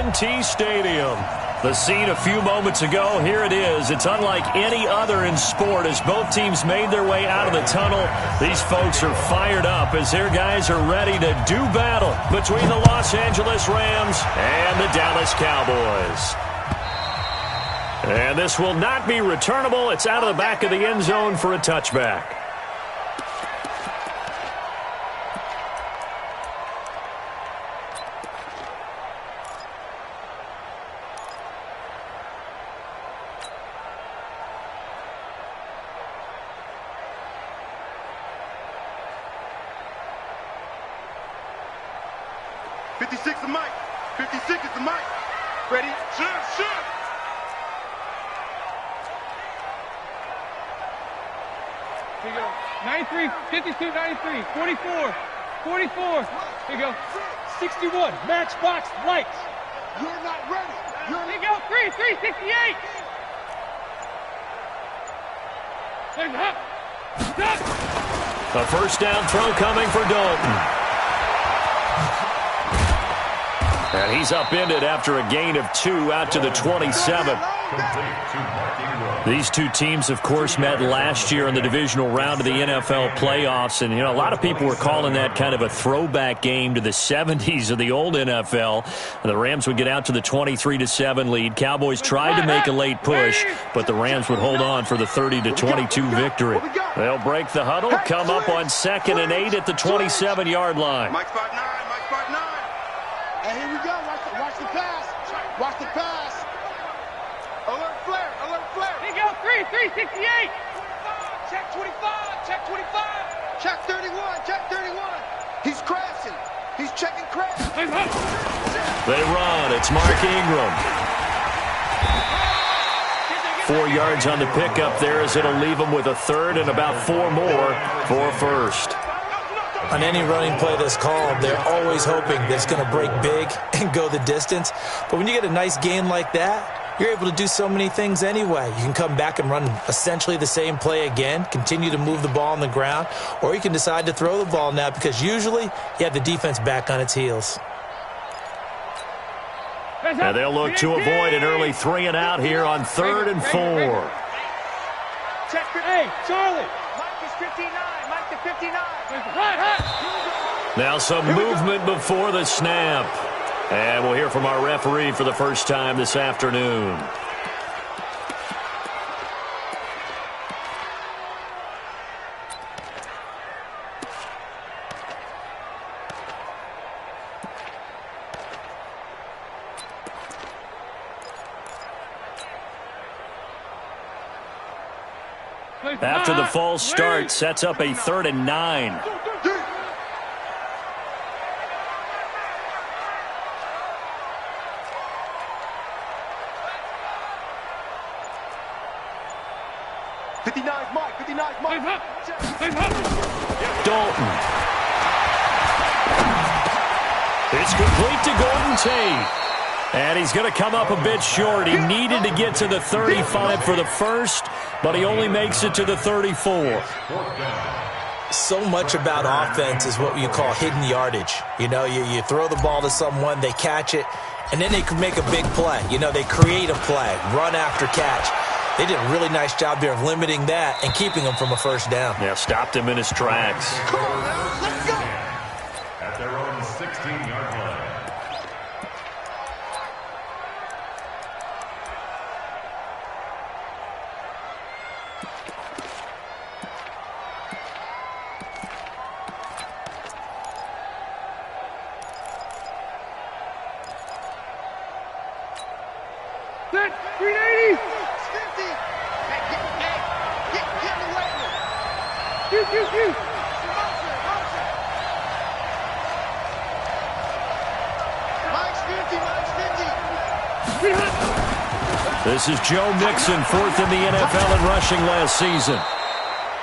AT&T Stadium. The scene a few moments ago, here it is. It's unlike any other in sport as both teams made their way out of the tunnel. These folks are fired up as their guys are ready to do battle between the Los Angeles Rams and the Dallas Cowboys. And this will not be returnable. It's out of the back of the end zone for a touchback. Here you go. 93, 52, 93, 44, 44. Here you go. 61, matchbox lights. You're not ready. Here you go. 368. A first down throw coming for Dalton. And he's upended after a gain of 2 out to the 27. These two teams, of course, met last year in the divisional round of the NFL playoffs. And, you know, a lot of people were calling that kind of a throwback game to the 70s of the old NFL. And the Rams would get out to the 23-7 lead. Cowboys tried to make a late push, but the Rams would hold on for the 30-22 victory. They'll break the huddle, come up on 2nd and 8 at the 27-yard line. Mike 5-9, Mike 5-9. And here we go. Watch the pass. Watch the pass. Alert flare. Alert flare. Here you go. 368. Check 25. Check 25. Check 31. Check 31. He's crashing. He's checking crash. They run. It's Mark Ingram. 4 yards on the pickup there as it'll leave them with a third and about 4 more for a first. On any running play that's called, they're always hoping that it's going to break big and go the distance. But when you get a nice gain like that, you're able to do so many things anyway. You can come back and run essentially the same play again, continue to move the ball on the ground, or you can decide to throw the ball now because usually you have the defense back on its heels. And they'll look to avoid an early 3 and out here on 3rd and 4. Check. Hey, Charlie. Mike is 59. Mike to 59. Now some movement before the snap. And we'll hear from our referee for the first time this afternoon. After the false start, sets up a 3rd and 9. Dalton. It's complete to Golden Tate. And he's going to come up a bit short. He needed to get to the 35 for the first, but he only makes it to the 34. So much about offense is what you call hidden yardage. You know, you throw the ball to someone, they catch it, and then they can make a big play. You know, they create a play, run after catch. They did a really nice job there of limiting that and keeping him from a first down. Yeah, stopped him in his tracks. Come on, let's go. At their own 16-yard line. Set. 380. This is Joe Mixon, 4th in the NFL in rushing last season.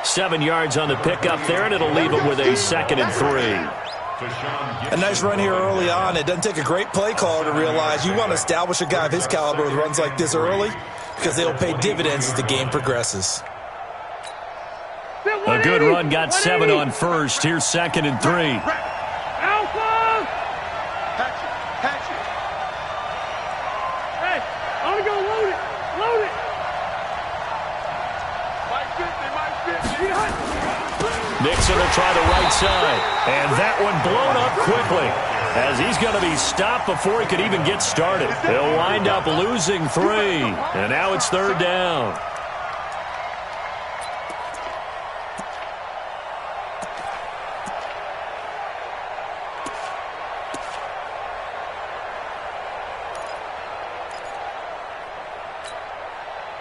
7 yards on the pickup there, and it'll leave him with a 2nd and 3. A nice run here early on. It doesn't take a great play caller to realize you want to establish a guy of his caliber with runs like this early because they'll pay dividends as the game progresses. A good run, got 7 on first. Here's 2nd and 3. Alpha! I'm going to go load it. Load it. Nixon will try the right side. And that one blown up quickly, as he's going to be stopped before he could even get started. He'll wind up losing 3. And now it's 3rd down.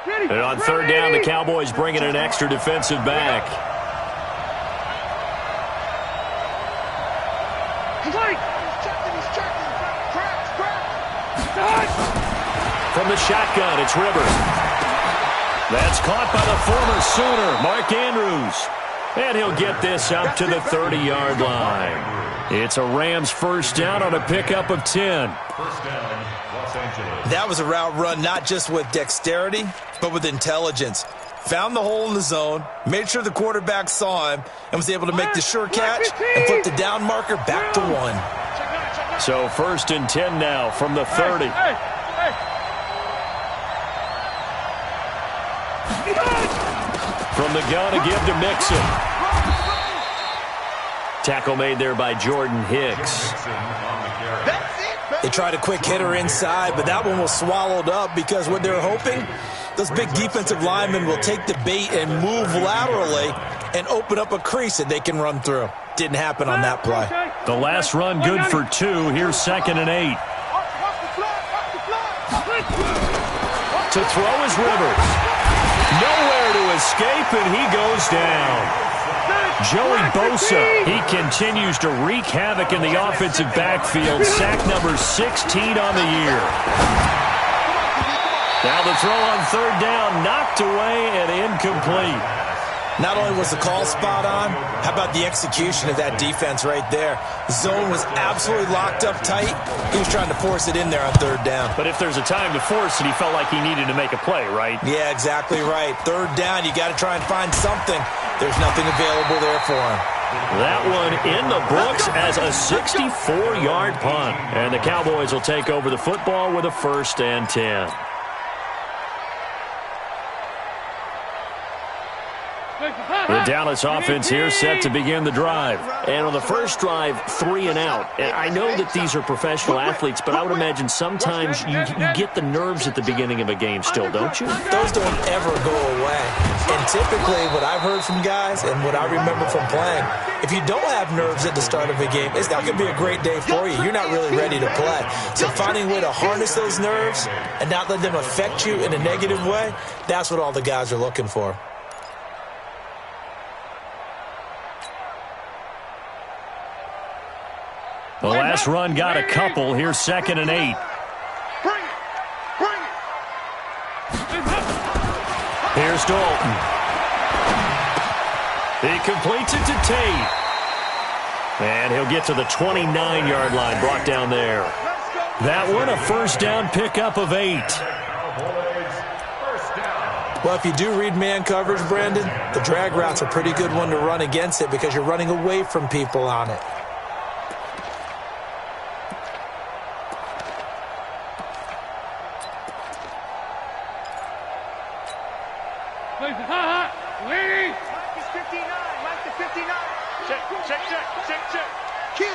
And on 3rd down, the Cowboys bring in an extra defensive back. From the shotgun, it's Rivers. That's caught by the former Sooner, Mark Andrews. And he'll get this up to the 30-yard line. It's a Rams 1st down on a pickup of 10. 1st down, Los Angeles. That was a route run not just with dexterity, but with intelligence. Found the hole in the zone, made sure the quarterback saw him, and was able to make the sure catch and flip the down marker back to 1. So 1st and 10 now from the 30. From the gun to give to Mixon. Tackle made there by Jordan Hicks. They tried a quick hitter inside, but that one was swallowed up because what they're hoping, those big defensive linemen will take the bait and move laterally and open up a crease that they can run through. Didn't happen on that play. The last run good for 2. Here's 2nd and 8. To throw is Rivers. Nowhere to escape, and he goes down. Joey Bosa, he continues to wreak havoc in the offensive backfield. Sack number 16 on the year. Now the throw on 3rd down, knocked away and incomplete. Not only was the call spot on, how about the execution of that defense right there? Zone was absolutely locked up tight. He was trying to force it in there on 3rd down. But if there's a time to force it, he felt like he needed to make a play, right? Yeah, exactly right. 3rd down, you got to try and find something. There's nothing available there for him. That one in the books as a 64-yard punt. And the Cowboys will take over the football with a 1st and 10. The Dallas offense here set to begin the drive. And on the first drive, 3 and out. And I know that these are professional athletes, but I would imagine sometimes you get the nerves at the beginning of a game still, don't you? Those don't ever go away. And typically what I've heard from guys and what I remember from playing, if you don't have nerves at the start of a game, it's not going to be a great day for you. You're not really ready to play. So finding a way to harness those nerves and not let them affect you in a negative way, that's what all the guys are looking for. The last run got a couple. Here's 2nd and 8. Here's Dalton. He completes it to Tate. And he'll get to the 29-yard line, brought down there. That one, a 1st down pickup of 8. Well, if you do read man coverage, Brandon, the drag route's a pretty good one to run against it because you're running away from people on it. Kill.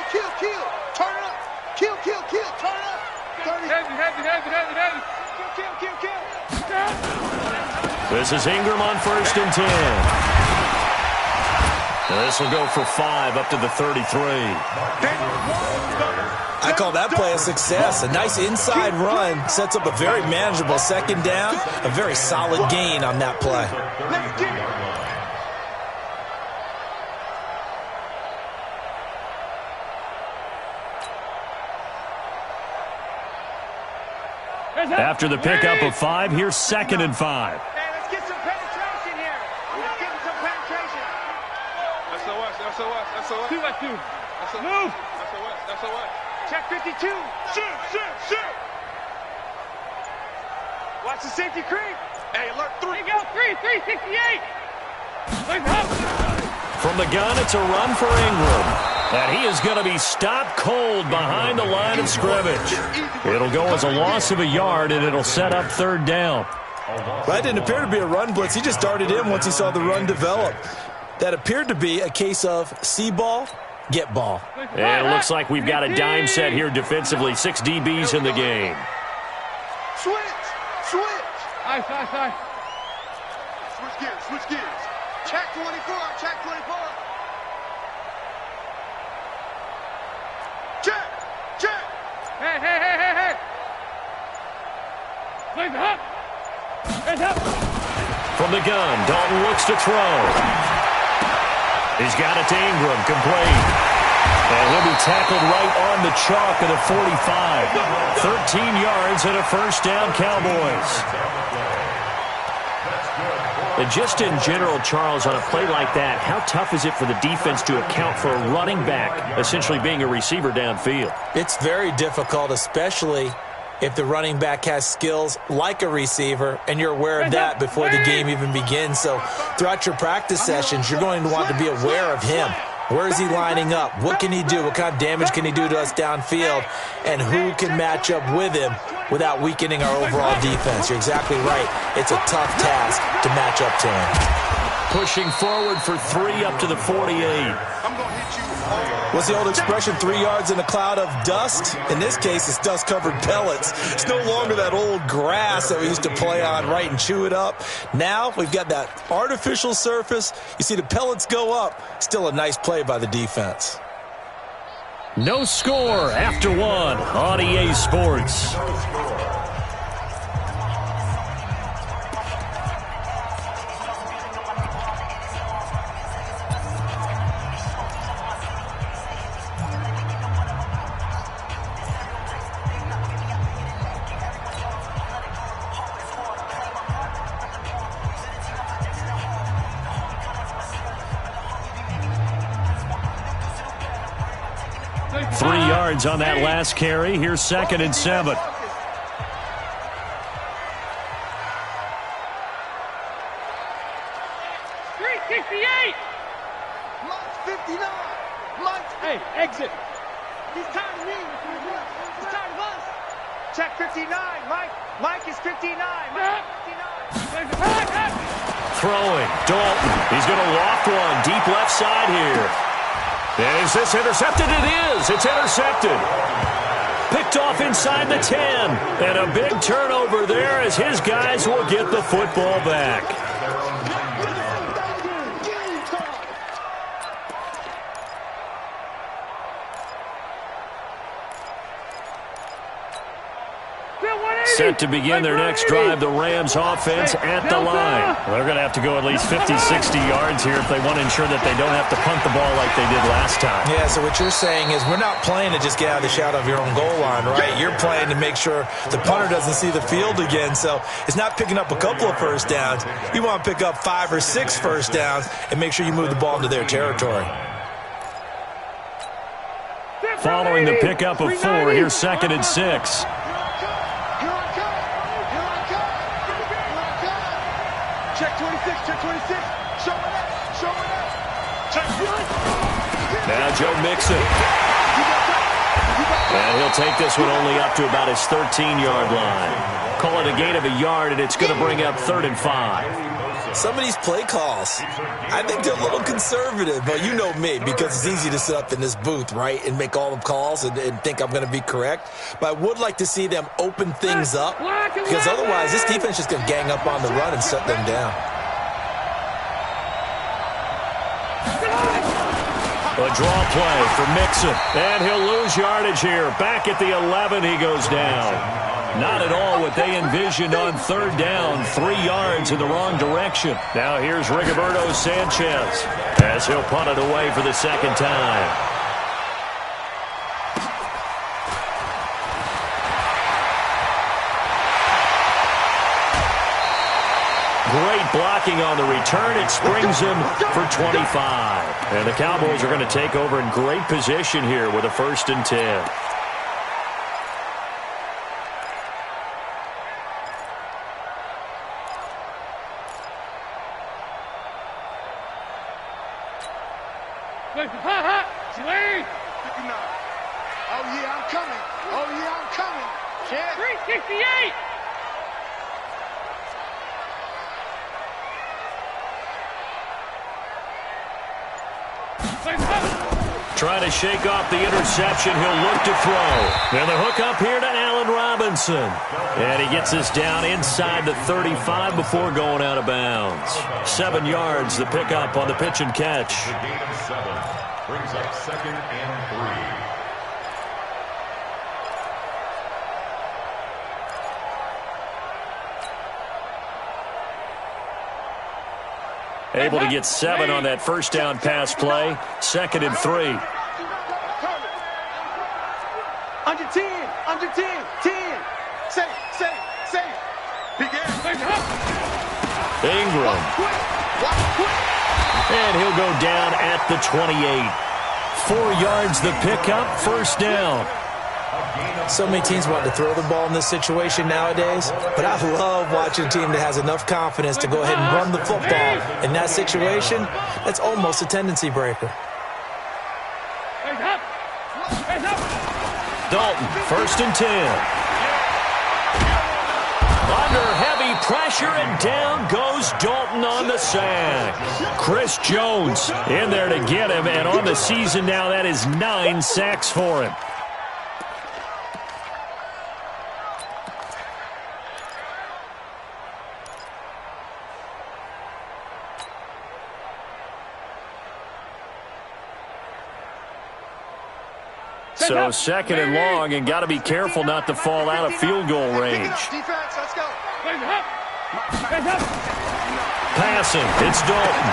Turn it up. Kill. Turn it up. 30. Heavy. Kill. This is Ingram on 1st and 10. Now this will go for 5 up to the 33. I call that play a success. A nice inside run sets up a very manageable 2nd down. A very solid gain on that play. Let's get it. After the pickup of 5, here's 2nd and 5. Hey, let's get some penetration here. Let's get some penetration. SOS. 2 by 2. Move. SOS. Check 52. Shoot. Watch the safety creep. Hey, alert 3. Here you go. 368. From the gun, it's a run for Ingram. And he is going to be stopped cold behind the line of scrimmage. It'll go as a loss of a yard, and it'll set up third down. That didn't appear to be a run blitz. He just darted in once he saw the run develop. That appeared to be a case of see ball, get ball. And it looks like we've got a dime set here defensively. 6 DBs in the game. Switch. Ice. Switch gears. Check 24. Check. Hey. Legs up. Hands up. From the gun, Dalton looks to throw. He's got it to Ingram, complete. And he'll be tackled right on the chalk of the 45. 13 yards and a first down, Cowboys. And just in general, Charles, on a play like that, how tough is it for the defense to account for a running back essentially being a receiver downfield? It's very difficult, especially if the running back has skills like a receiver, and you're aware of that before the game even begins. So throughout your practice sessions, you're going to want to be aware of him. Where is he lining up? What can he do? What kind of damage can he do to us downfield? And who can match up with him without weakening our overall defense? You're exactly right. It's a tough task to match up to him. Pushing forward for 3 up to the 48. I'm going to hit you hard. What's the old expression, 3 yards in a cloud of dust? In this case, it's dust-covered pellets. It's no longer that old grass that we used to play on, right, and chew it up. Now we've got that artificial surface. You see the pellets go up. Still a nice play by the defense. No score after 1 on EA Sports. On that last carry. Here's 2nd and 7. 368. Mike's 59. Mike's. Hey, exit. He's tired of me. He's tired of us. Check 59. Mike is 59. Mike is 59. Throwing. Dalton. He's going to loft one. Deep left side here. And is this intercepted? It is. It's intercepted. Picked off inside the 10. And a big turnover there as his guys will get the football back. Set to begin their next drive, the Rams offense at the line. They're going to have to go at least 50, 60 yards here if they want to ensure that they don't have to punt the ball like they did last time. Yeah, so what you're saying is we're not playing to just get out of the shadow of your own goal line, right? You're playing to make sure the punter doesn't see the field again. So it's not picking up a couple of first downs. You want to pick up 5 or 6 first downs and make sure you move the ball into their territory. Following the pickup of 4, here's 2nd and 6. Check 26. Show it up. Check 1. Now Joe Mixon. And he'll take this one only up to about his 13-yard line. Call it a gain of a yard, and it's going to bring up 3rd and 5. Some of these play calls, I think they're a little conservative, but you know me, because it's easy to sit up in this booth, right, and make all the calls and think I'm going to be correct. But I would like to see them open things up, because otherwise this defense is going to gang up on the run and shut them down. A draw play for Mixon, and he'll lose yardage here. Back at the 11, he goes down. Not at all what they envisioned on 3rd down. 3 yards in the wrong direction. Now here's Rigoberto Sanchez as he'll punt it away for the 2nd time. Great blocking on the return. It springs him for 25. And the Cowboys are going to take over in great position here with a 1st and 10. coming. Oh, yeah, I'm coming. Check. 368. Trying to shake off the interception. He'll look to throw. And the hook up here to Allen Robinson. And he gets this down inside the 35 before going out of bounds. 7 yards, the pickup on the pitch and catch. The gain of 7 brings up 2nd and 3. Able to get 7 on that first down pass play. 2nd and 3. Under 10, under 10, 10. Safe. Begin. Ingram. And he'll go down at the 28. 4 yards the pickup, first down. So many teams want to throw the ball in this situation nowadays, but I love watching a team that has enough confidence to go ahead and run the football. In that situation, that's almost a tendency breaker. Dalton, 1st and 10. Under heavy pressure, and down goes Dalton on the sack. Chris Jones in there to get him, and on the season now, that is 9 sacks for him. So 2nd and long, and got to be careful not to fall out of field goal range. Defense, let's go. Passing, it's Dalton.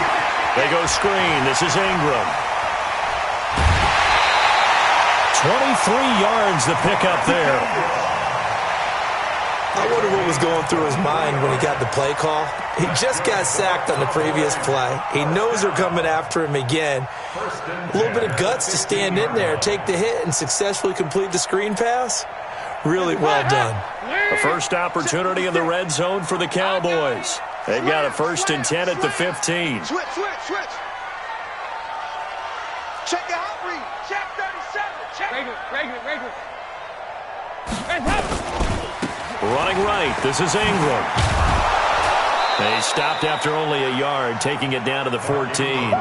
They go screen. This is Ingram. 23 yards the pickup there. I wonder what was going through his mind when he got the play call. He just got sacked on the previous play. He knows they're coming after him again. A little bit of guts to stand in there, take the hit, and successfully complete the screen pass. Really well done. The first opportunity in the red zone for the Cowboys. They've got a 1st and 10 at the 15. Switch. Check the hot read. Check 37. Check. Regular. Running right, this is Ingram. They stopped after only a yard, taking it down to the 14.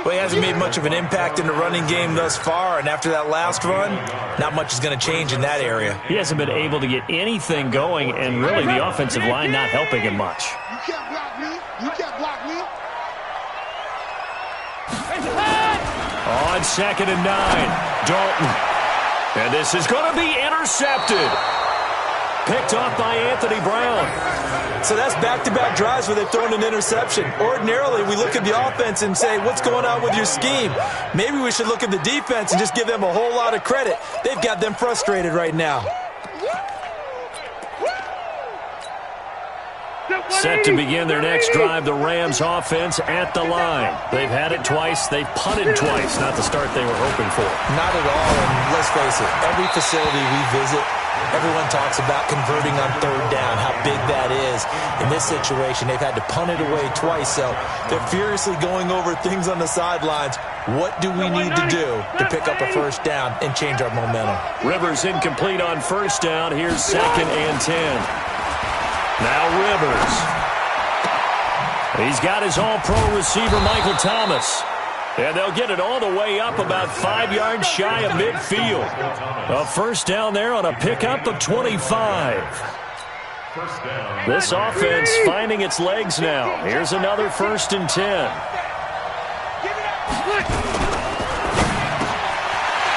Well, he hasn't made much of an impact in the running game thus far, and after that last run, not much is going to change in that area. He hasn't been able to get anything going, and really the offensive line not helping him much. You can't block me. On 2nd and 9, Dalton. And this is going to be intercepted. Picked off by Anthony Brown. So that's back-to-back drives where they've thrown an interception. Ordinarily, we look at the offense and say, what's going on with your scheme? Maybe we should look at the defense and just give them a whole lot of credit. They've got them frustrated right now. Set to begin their next drive, the Rams offense at the line. They've had it twice. They've punted twice. Not the start they were hoping for. Not at all, and let's face it, every facility we visit, everyone talks about converting on 3rd down, how big that is. In this situation, they've had to punt it away twice, so they're furiously going over things on the sidelines. What do we need to do to pick up a 1st down and change our momentum? Rivers incomplete on 1st down. Here's 2nd and 10. Now Rivers. He's got his all-pro receiver, Michael Thomas. And they'll get it all the way up about 5 yards shy of midfield. A 1st down there on a pickup of 25. This offense finding its legs now. Here's another 1st and 10.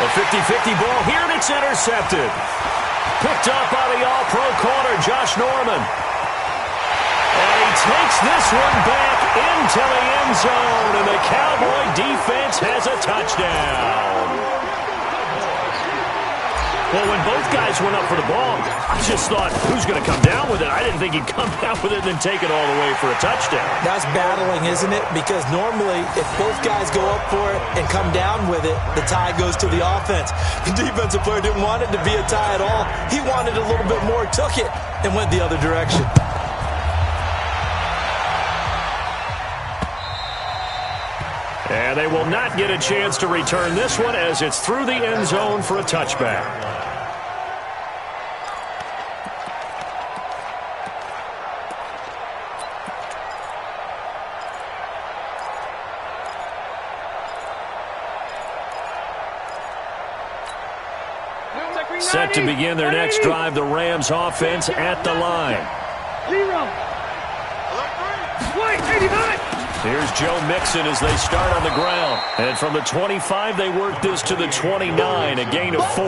A 50-50 ball here, and it's intercepted. Picked up by the all-pro corner, Josh Norman. And he takes this one back into the end zone, and the Cowboy defense has a touchdown. Well, when both guys went up for the ball, I just thought, who's going to come down with it? I didn't think he'd come down with it and then take it all the way for a touchdown. That's battling, isn't it? Because normally, if both guys go up for it and come down with it, the tie goes to the offense. The defensive player didn't want it to be a tie at all. He wanted a little bit more, took it, and went the other direction. And they will not get a chance to return this one as it's through the end zone for a touchback. Set to begin their next drive, the Rams offense at the line. Here's Joe Mixon as they start on the ground. And from the 25, they work this to the 29, a gain of 4.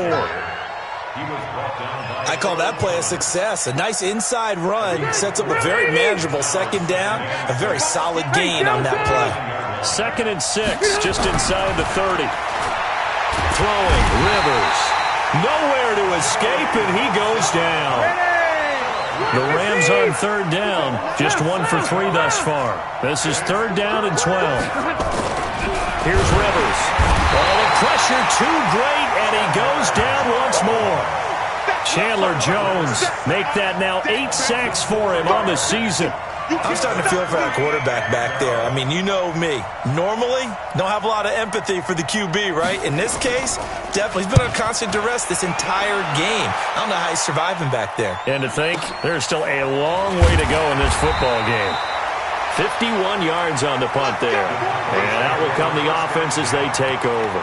I call that play a success. A nice inside run sets up a very manageable second down, a very solid gain on that play. 2nd and 6, just inside the 30. Throwing, Rivers. Nowhere to escape, and he goes down. The Rams on 3rd down, just 1 for 3 thus far. This is 3rd down and 12. Here's Rivers. Oh, the pressure too great, and he goes down once more. Chandler Jones make that now 8 sacks for him on the season. I'm starting to feel for that quarterback back there. I mean, you know me. Normally, don't have a lot of empathy for the QB, right? In this case, definitely. He's been on constant duress this entire game. I don't know how he's surviving back there. And to think, there's still a long way to go in this football game. 51 yards on the punt there. And out will come the offense as they take over.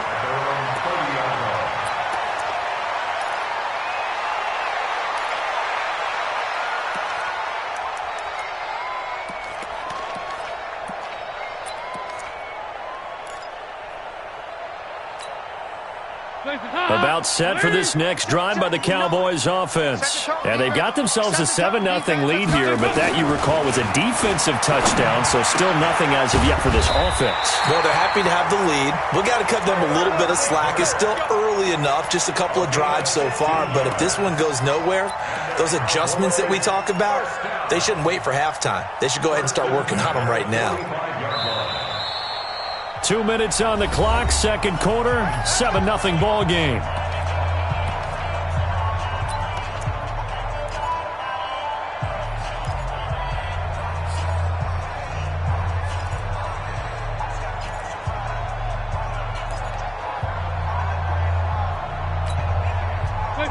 About set for this next drive by the Cowboys offense. And they've got themselves a 7-0 lead here, but that, you recall, was a defensive touchdown, so still nothing as of yet for this offense. Well, they're happy to have the lead. We've got to cut them a little bit of slack. It's still early enough, just a couple of drives so far, but if this one goes nowhere, those adjustments that we talk about, they shouldn't wait for halftime. They should go ahead and start working on them right now. 2 minutes on the clock, second quarter, 7-0 ball game.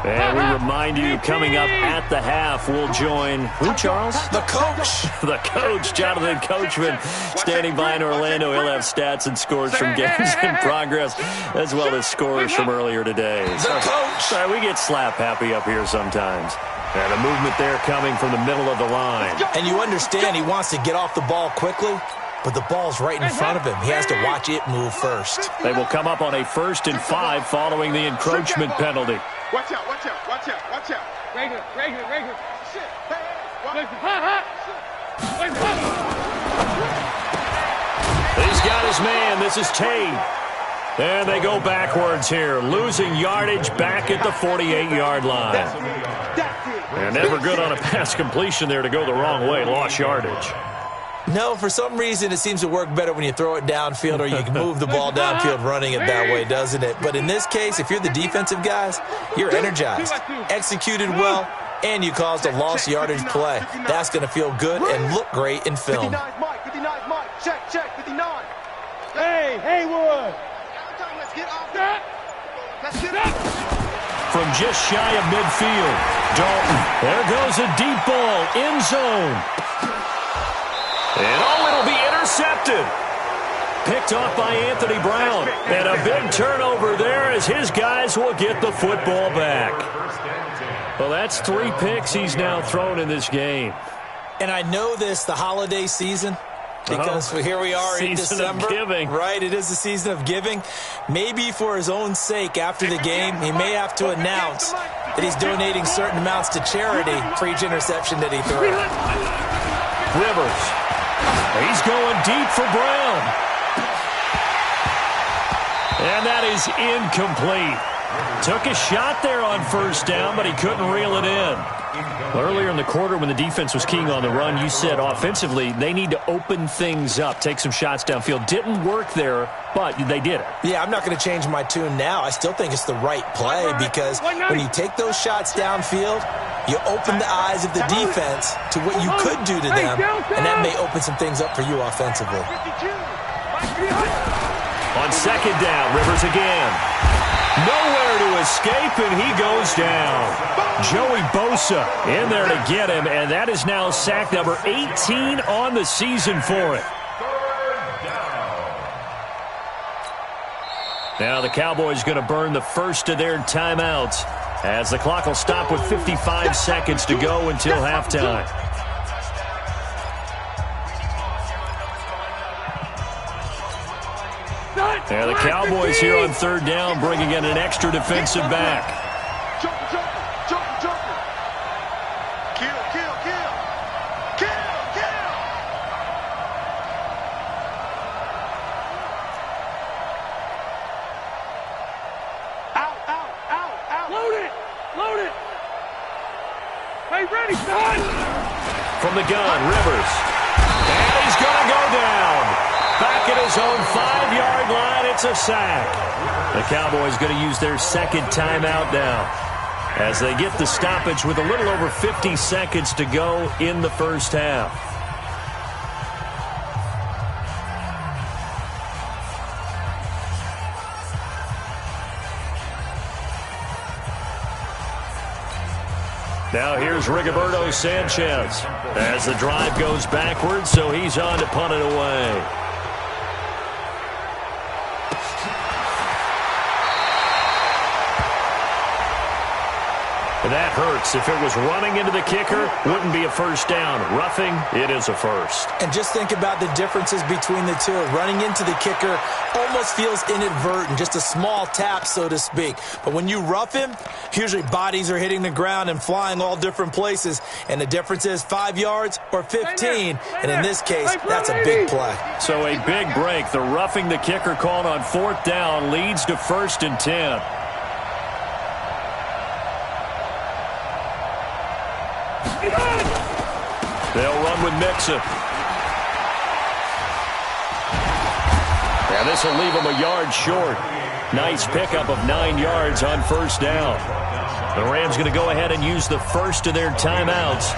And we remind you, coming up at the half, we'll join who, Charles? The coach. The coach, Jonathan Coachman, standing by in Orlando. He'll have stats and scores from games in progress, as well as scores from earlier today. The coach. Sorry, we get slap happy up here sometimes. And a movement there coming from the middle of the line. And you understand he wants to get off the ball quickly, but the ball's right in front of him. He has to watch it move first. They will come up on a 1st and 5 following the encroachment penalty. Watch out, watch out, watch out, watch out. Right here. Shit. He's got his man. This is Tate. And they go backwards here, losing yardage back at the 48-yard line. And never good on a pass completion there to go the wrong way. Lost yardage. No, for some reason it seems to work better when you throw it downfield or you can move the ball downfield running it that way, doesn't it? But in this case, if you're the defensive guys, you're energized, executed well, and you caused a lost yardage play. That's going to feel good and look great in film. 59 Mike, 59 Mike, check, 59. Hey, Haywood. Let's get off that. Let's get up. From just shy of midfield, Dalton. There goes a deep ball, end zone. And it'll be intercepted. Picked off by Anthony Brown. And a big turnover there as his guys will get the football back. Well, that's 3 picks he's now thrown in this game. And I know this, the holiday season, because here we are in December. Season of giving. Right, it is the season of giving. Maybe for his own sake after the game, he may have to announce that he's donating certain amounts to charity for each interception that he threw. Rivers. He's going deep for Brown. And that is incomplete. Took a shot there on 1st down, but he couldn't reel it in. Earlier in the quarter when the defense was keying on the run, you said offensively they need to open things up, take some shots downfield. Didn't work there, but they did it. Yeah, I'm not going to change my tune now. I still think it's the right play because when you take those shots downfield, you open the eyes of the defense to what you could do to them, and that may open some things up for you offensively. 52. On second down, Rivers again. Nowhere to escape, and he goes down. Joey Bosa in there to get him, and that is now sack number 18 on the season for him. Now the Cowboys going to burn the first of their timeouts as the clock will stop with 55 seconds to go until halftime. Now the Cowboys here on third down bringing in an extra defensive back. Jumper. Kill. Out. Load it. Hey, ready, son. From the gun, Rivers. And he's going to go down. Back at his own 5-yard line, it's a sack. The Cowboys going to use their second timeout now as they get the stoppage with a little over 50 seconds to go in the first half. Now here's Rigoberto Sanchez as the drive goes backwards, so he's on to punt it away. That hurts. If it was running into the kicker, wouldn't be a first down. Roughing, it is a first. And just think about the differences between the two. Running into the kicker almost feels inadvertent, just a small tap, so to speak. But when you rough him, usually bodies are hitting the ground and flying all different places. And the difference is 5 yards or 15. And in this case, that's a big play. So a big break. The roughing the kicker called on fourth down leads to 1st and 10. They'll run with Mixon. And this will leave them a yard short. Nice pickup of 9 yards on first down. The Rams going to go ahead and use the first of their timeouts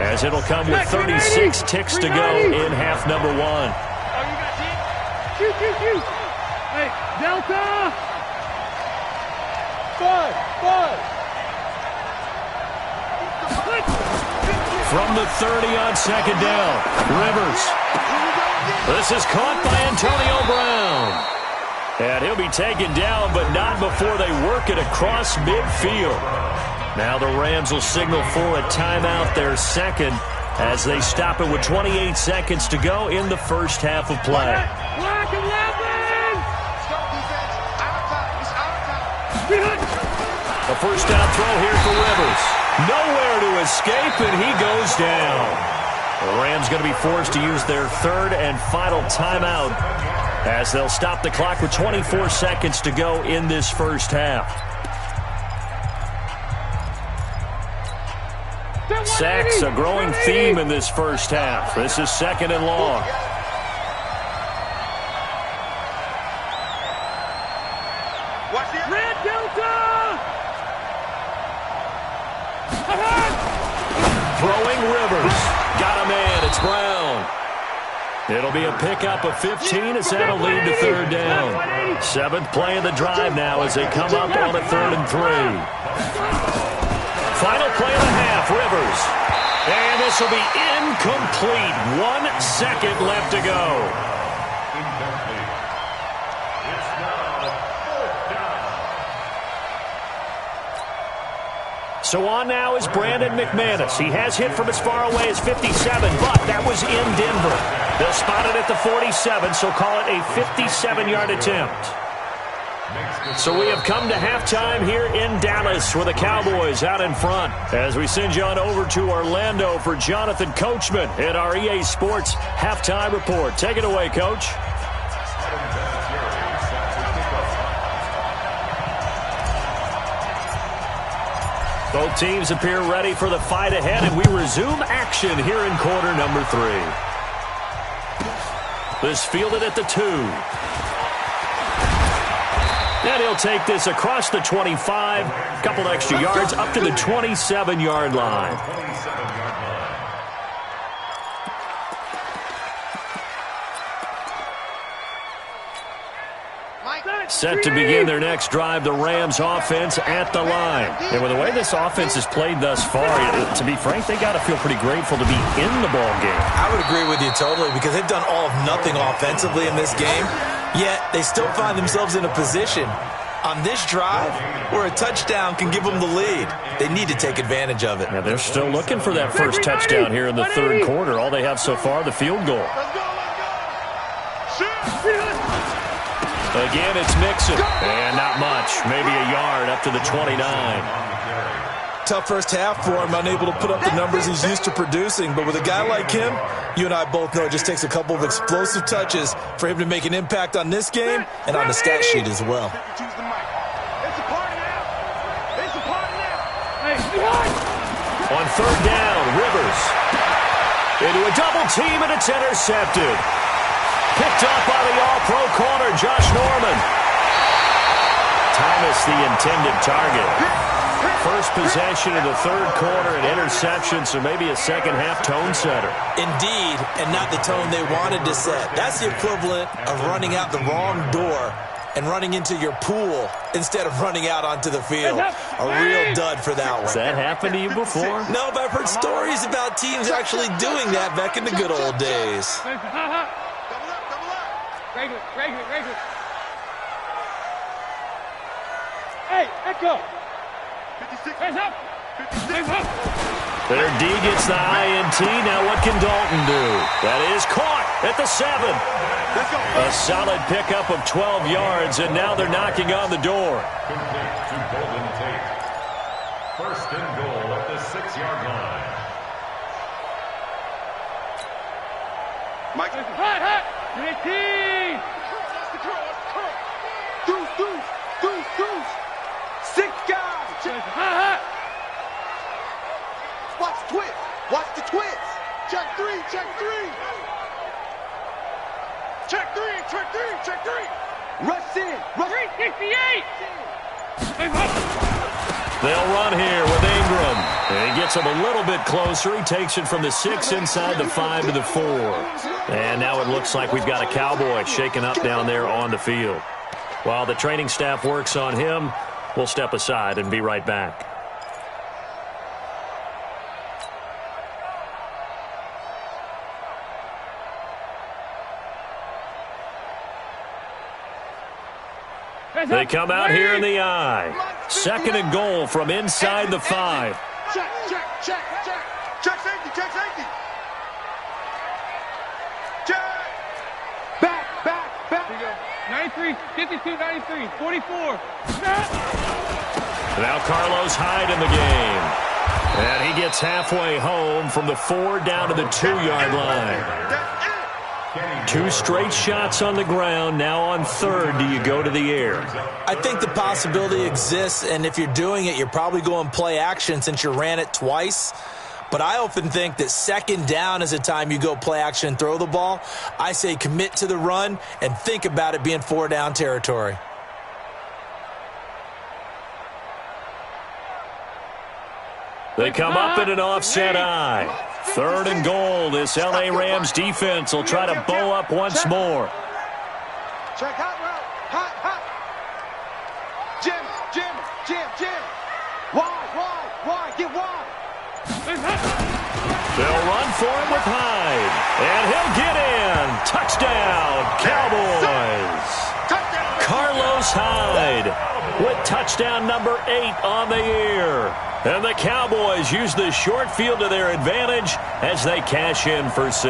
as it'll come with 36 ticks to go in half number 1. Oh, you got 10? Shoot. Hey, Delta. 5. From the 30 on second down, Rivers. This is caught by Antonio Brown. And he'll be taken down, but not before they work it across midfield. Now the Rams will signal for a timeout, their second, as they stop it with 28 seconds to go in the first half of play. Black 11. A first down throw here for Rivers. Nowhere to escape, and he goes down. The Rams going to be forced to use their third and final timeout as they'll stop the clock with 24 seconds to go in this first half. Sacks, a growing theme in this first half. This is second and long. Red Delta. Throwing Rivers. Got a man. It's Brown. It'll be a pickup of 15 as that'll lead to third down. 7th play of the drive now as they come up on a 3rd and 3. Final play of the half, Rivers. And this will be incomplete. 1 second left to go. So on now is Brandon McManus. He has hit from as far away as 57, but that was in Denver. They'll spot it at the 47, so call it a 57-yard attempt. So we have come to halftime here in Dallas with the Cowboys out in front. As we send you on over to Orlando for Jonathan Coachman at our EA Sports Halftime Report. Take it away, Coach. Both teams appear ready for the fight ahead, and we resume action here in quarter number 3. This fielded at the 2. And he'll take this across the 25, a couple extra yards, up to the 27-yard line. Set to begin their next drive, the Rams offense at the line. And with the way this offense has played thus far, to be frank, they got to feel pretty grateful to be in the ball game. I would agree with you totally because they've done all of nothing offensively in this game, yet they still find themselves in a position on this drive where a touchdown can give them the lead. They need to take advantage of it. Yeah, they're still looking for that first touchdown here in the third quarter. All they have so far, the field goal. Again, it's Mixon. And not much. Maybe a yard up to the 29. Tough first half for him, unable to put up the numbers he's used to producing. But with a guy like him, you and I both know it just takes a couple of explosive touches for him to make an impact on this game and on the stat sheet as well. On third down, Rivers. Into a double team, and it's intercepted. Picked up by the all-pro corner, Josh Norman. Thomas, the intended target. First possession of the third quarter, an interception, so maybe a second-half tone setter. Indeed, and not the tone they wanted to set. That's the equivalent of running out the wrong door and running into your pool instead of running out onto the field. A real dud for that one. Has that happened to you before? No, but I've heard stories about teams actually doing that back in the good old days. Regular. Hey, echo. Hands up. Their D gets the INT. Now what can Dalton do? That is caught at the 7. A solid pickup of 12 yards, and now they're knocking on the door. Complete to Golden Tate. First and goal at the 6-yard line. Mike. Hot. 18. Deuce. 6 guys. Hot. Watch the twist. Check three. Rush in. 368. They'll run here with Ingram. And he gets him a little bit closer. He takes it from the 6 inside the 5 to the 4. And now it looks like we've got a Cowboy shaking up down there on the field. While the training staff works on him, we'll step aside and be right back. They come out here in the eye. Second and goal from inside the 5. Check safety. Back. Here you go. 93, 52, 93, 44. Now Carlos Hyde in the game. And he gets halfway home from the 4 down to the 2-yard line. 2 straight shots on the ground. Now on third, do you go to the air? I think the possibility exists, and if you're doing it, you're probably going play action since you ran it twice. But I often think that second down is the time you go play action and throw the ball. I say commit to the run and think about it being 4 down territory. They come up in an offset eye. Third and goal. This L.A. Rams defense will try to bow up once more. Check hot route. Hot. Jim. Wide. Get wide. They'll run for it with Hyde. And he'll get in. Touchdown, Cowboys. Carlos Hyde with touchdown number 8 on the year. And the Cowboys use the short field to their advantage as they cash in for 6.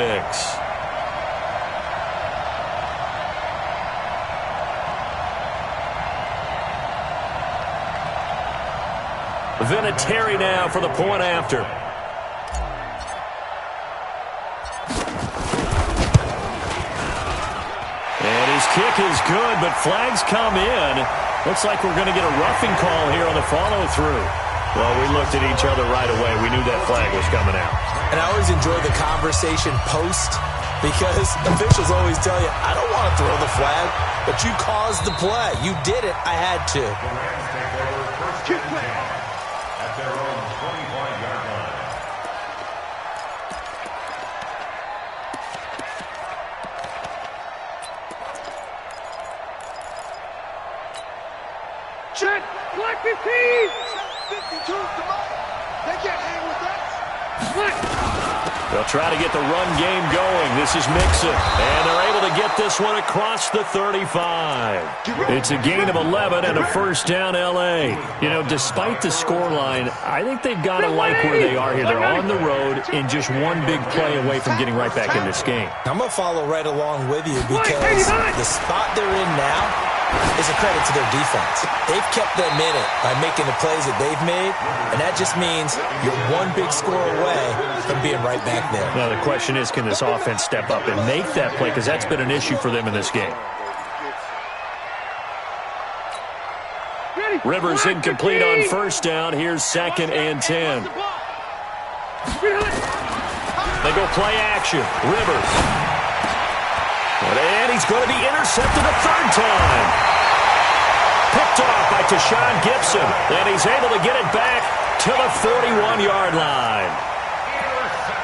Vinatieri now for the point after. And his kick is good, but flags come in. Looks like we're going to get a roughing call here on the follow-through. Well, we looked at each other right away. We knew that flag was coming out. And I always enjoy the conversation post because officials always tell you, I don't want to throw the flag, but you caused the play. You did it. I had to. The Rams take over first and 10 at their own 25-yard line. They can't hang with us. They'll try to get the run game going. This is Mixon, and they're able to get this one across the 35. It's a gain of 11 and a first down, L.A. You know, despite the scoreline, I think they've got to like where they are here. They're on the road and just one big play away from getting right back in this game. I'm going to follow right along with you because the spot they're in now is a credit to their defense. They've kept them in it by making the plays that they've made, and that just means you're one big score away from being right back there. Now, the question is, can this offense step up and make that play? Because that's been an issue for them in this game. Rivers incomplete on first down. Here's 2nd and 10. They go play action. Rivers. And he's going to be intercepted a third time. Picked off by Tashaun Gibson. And he's able to get it back to the 41-yard line.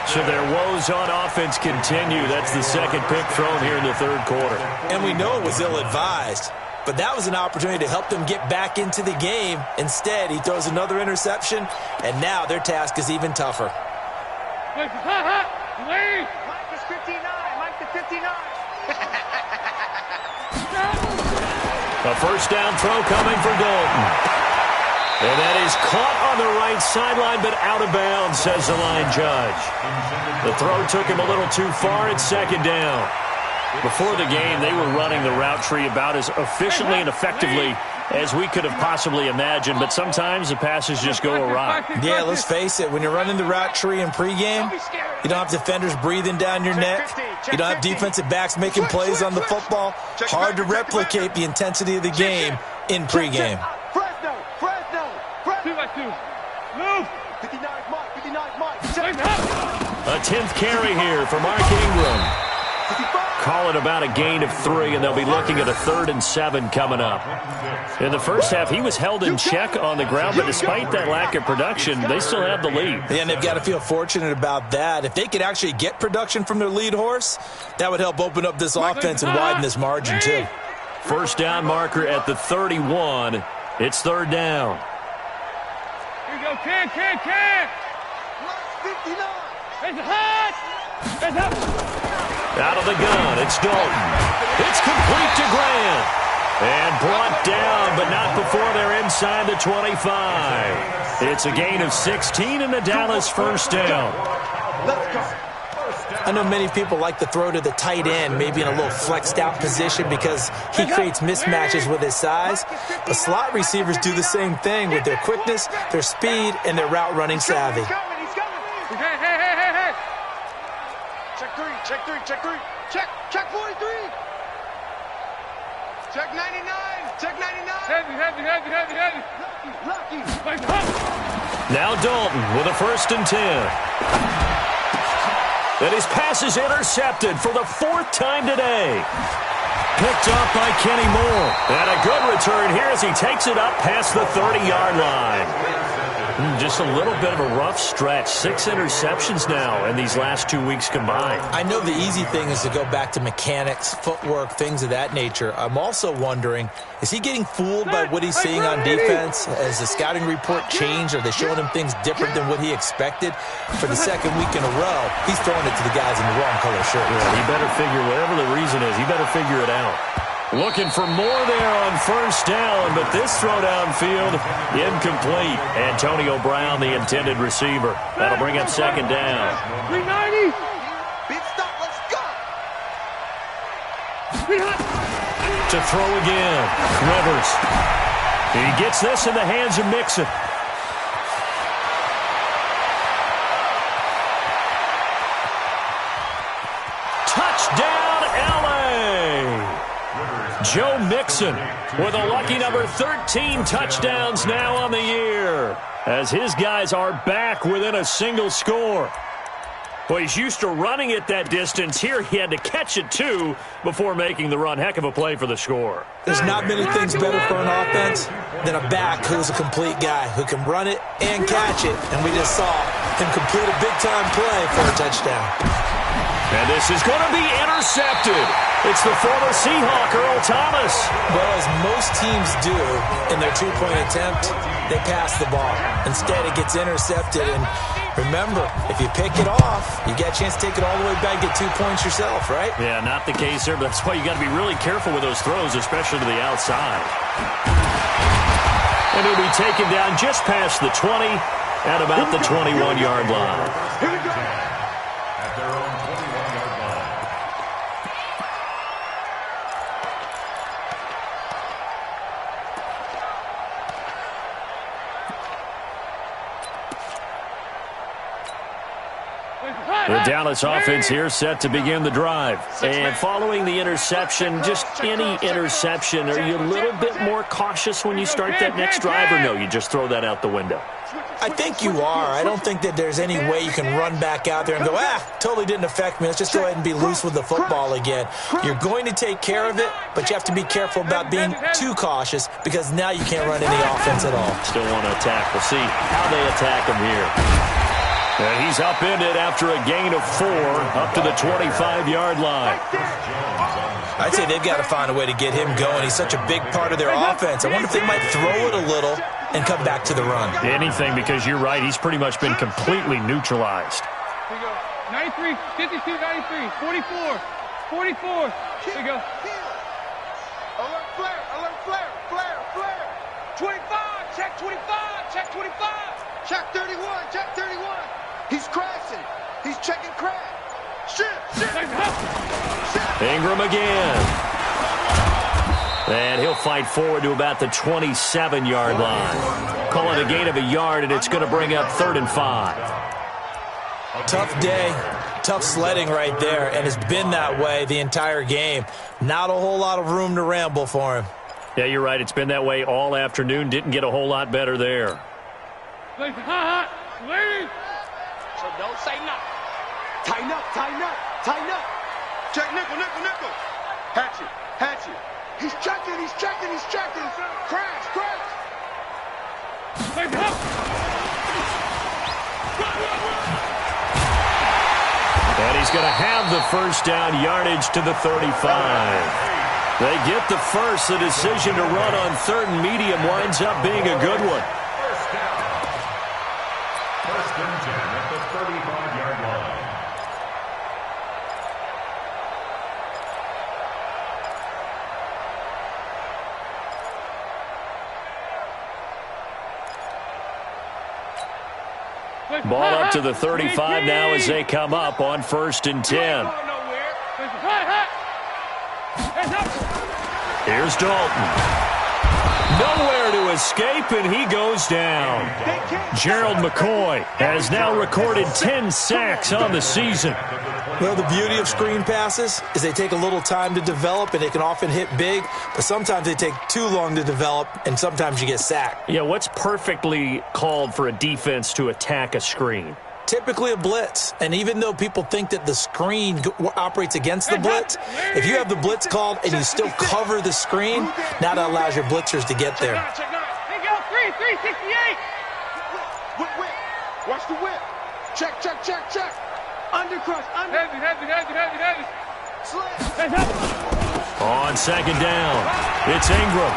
So their woes on offense continue. That's the second pick thrown here in the third quarter. And we know it was ill-advised, but that was an opportunity to help them get back into the game. Instead, he throws another interception, and now their task is even tougher. Mike is 59. Mike the 59. A first down throw coming for Dalton. And that is caught on the right sideline, but out of bounds, says the line judge. The throw took him a little too far. It's 2nd down. Before the game, they were running the route tree about as efficiently and effectively as we could have possibly imagined, but sometimes the passes just go awry. Yeah, let's face it, when you're running the route tree in pregame, you don't have defenders breathing down your neck. You don't have defensive backs making plays on the football. Hard to replicate the intensity of the game in pregame. Fresno. 2-by-2. Move. 59 Mike. 59 Mike. A 10th carry here for Mark Ingram. Call it about a gain of 3, and they'll be looking at a 3rd and 7 coming up. In the first half, he was held in check on the ground, but despite that lack of production, they still have the lead. And they've got to feel fortunate about that. If they could actually get production from their lead horse, that would help open up this offense and widen this margin too. First down marker at the 31. It's 3rd down. Here we go. Can. Mike 59. It's hot. It's up. Out of the gun, it's Dalton. It's complete to Grant. And brought down, but not before they're inside the 25. It's a gain of 16 and the Dallas first down. Let's go. I know many people like to throw to the tight end, maybe in a little flexed out position because he creates mismatches with his size. But slot receivers do the same thing with their quickness, their speed, and their route running savvy. He's coming. Hey. Check 43. Check 99. Check 99. Heavy. Lucky. Now Dalton with a 1st and 10. And his pass is intercepted for the 4th time today. Picked off by Kenny Moore. And a good return here as he takes it up past the 30-yard line. Just a little bit of a rough stretch. 6 interceptions now in these last 2 weeks combined. I know the easy thing is to go back to mechanics, footwork, things of that nature. I'm also wondering, is he getting fooled by what he's seeing on defense? Has the scouting report changed? Are they showing him things different than what he expected? For the 2nd week in a row, he's throwing it to the guys in the wrong color shirt. Yeah, he better figure, whatever the reason is, he better figure it out. Looking for more there on first down, but this throw downfield, incomplete. Antonio Brown, the intended receiver. That'll bring up 2nd down. 390. Big stop. Let's go. To throw again, Rivers. He gets this in the hands of Mixon. Touchdown, L.A. Joe Mixon with a lucky number 13 touchdowns now on the year, as his guys are back within a single score. Well, he's used to running it that distance. Here he had to catch it, too, before making the run. Heck of a play for the score. There's not many things better for an offense than a back who's a complete guy who can run it and catch it. And we just saw him complete a big-time play for a touchdown. And this is going to be intercepted. It's the former Seahawk, Earl Thomas. Well, as most teams do in their two-point attempt, they pass the ball. Instead, it gets intercepted. And remember, if you pick it off, you get a chance to take it all the way back and get 2 points yourself, right? Yeah, not the case there, but that's why you got to be really careful with those throws, especially to the outside. And he'll be taken down just past the 20 at about the 21-yard line. Here we go. At their own 21-yard line. The Dallas offense here set to begin the drive. And following the interception, just any interception, are you a little bit more cautious when you start that next drive, or no, you just throw that out the window? I think you are. I don't think that there's any way you can run back out there and go, totally didn't affect me. Let's just go ahead and be loose with the football again. You're going to take care of it, but you have to be careful about being too cautious because now you can't run any offense at all. Still want to attack. We'll see how they attack him here. And he's upended after a gain of 4 up to the 25-yard line. I'd say they've got to find a way to get him going. He's such a big part of their offense. I wonder if they might throw it a little and come back to the run. Anything, because you're right. He's pretty much been completely neutralized. Here we go. 93, 52, 93, 44, 44. Here we go. Alert flare, alert flare, flare, flare. 25, check 25, check 25. Check 31, check 31. He's crashing. He's checking crash. Shift. Ingram again. And he'll fight forward to about the 27-yard line. Call it a gain of a yard, and it's going to bring up 3rd and 5. Tough day, tough sledding right there, and it's been that way the entire game. Not a whole lot of room to ramble for him. Yeah, you're right. It's been that way all afternoon. Didn't get a whole lot better there. Ladies. So don't say nothing. Tighten up, tighten up, tighten up. Check nickel, nickel, nickel. Hatchet, hatchet. He's checking, he's checking, he's checking. Crash, crash. And he's going to have the first down, yardage to the 35. They get the first. The decision to run on 3rd and medium winds up being a good one. First and 10 at the 35-yard line. Ball up to the 35 now as they come up on 1st and 10. Here's Dalton. Nowhere to escape, and he goes down. Gerald McCoy has now recorded 10 sacks on the season. Well, the beauty of screen passes is they take a little time to develop, and they can often hit big, but sometimes they take too long to develop, and sometimes you get sacked. Yeah, what's perfectly called for a defense to attack a screen? Typically a blitz, and even though people think that the screen operates against the blitz, if you have the blitz called and you still cover the screen, now that allows your blitzers to get there. Check 9. Hey, go, 368. Whip. Watch the whip. Check, check, check, check. Undercrush, under. Heavy. Slam. On 2nd down, it's Ingram.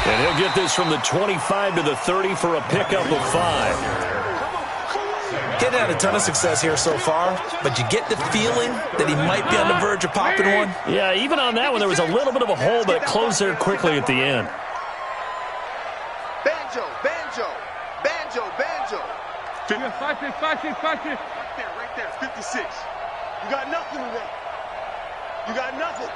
And he'll get this from the 25 to the 30 for a pickup of 5. Getting had a ton of success here so far, but you get the feeling that he might be on the verge of popping one. Yeah, even on that one, there was a little bit of a hole, but it closed there quickly at the end. Banjo. 5-6. Right there, 56. You got nothing today. You got nothing.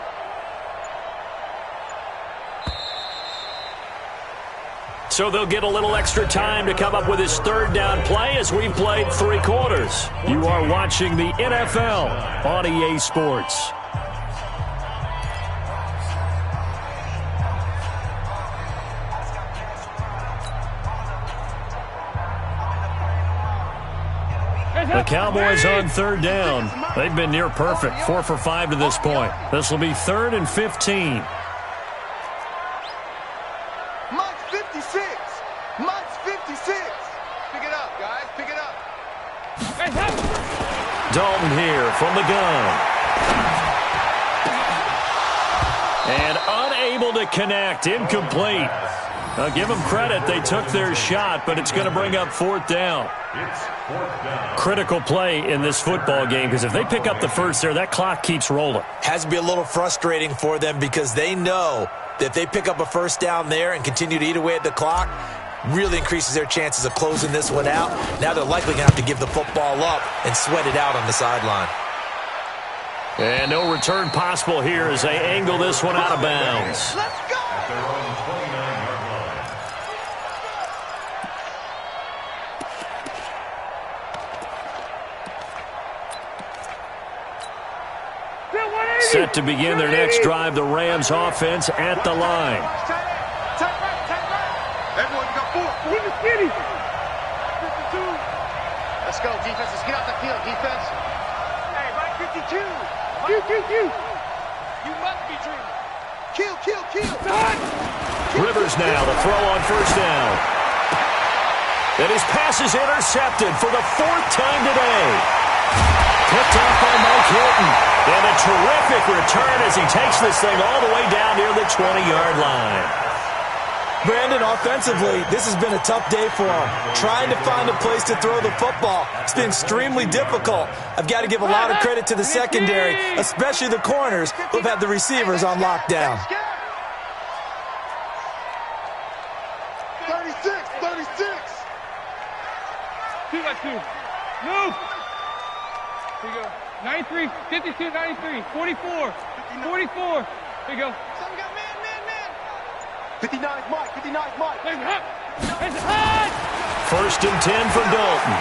So they'll get a little extra time to come up with his 3rd down play as we've played 3 quarters. You are watching the NFL on EA Sports. The Cowboys on 3rd down. They've been near perfect, 4 for 5 to this point. This will be 3rd and 15. Dalton here from the gun. And unable to connect. Incomplete. Give them credit. They took their shot, but it's going to bring up 4th down. It's 4th down. Critical play in this football game because if they pick up the first there, that clock keeps rolling. Has to be a little frustrating for them because they know that if they pick up a first down there and continue to eat away at the clock, really increases their chances of closing this one out. Now they're likely going to have to give the football up and sweat it out on the sideline. And no return possible here as they angle this one out of bounds. Let's go! At their own 29-yard line. Set to begin their next drive, the Rams offense at the line. Tight right. Everyone got 4. Keep it skinny. 52. Let's go, defense. Let's get out the field, defense. Hey, right 52. Q. You must be dreaming. Kill. Rivers now, the throw on first down. And his pass is intercepted for the 4th time today. Picked off by Mike Hilton. And a terrific return as he takes this thing all the way down near the 20-yard line. Brandon, offensively, this has been a tough day for him. Trying to find a place to throw the football. It's been extremely difficult. I've got to give a lot of credit to the secondary, especially the corners who've had the receivers on lockdown. 36. 2 by 2. Move. Here you go. 93, 52, 93, 44. Here you go. 59's Mike. There's a high. 1st and 10 for Dalton.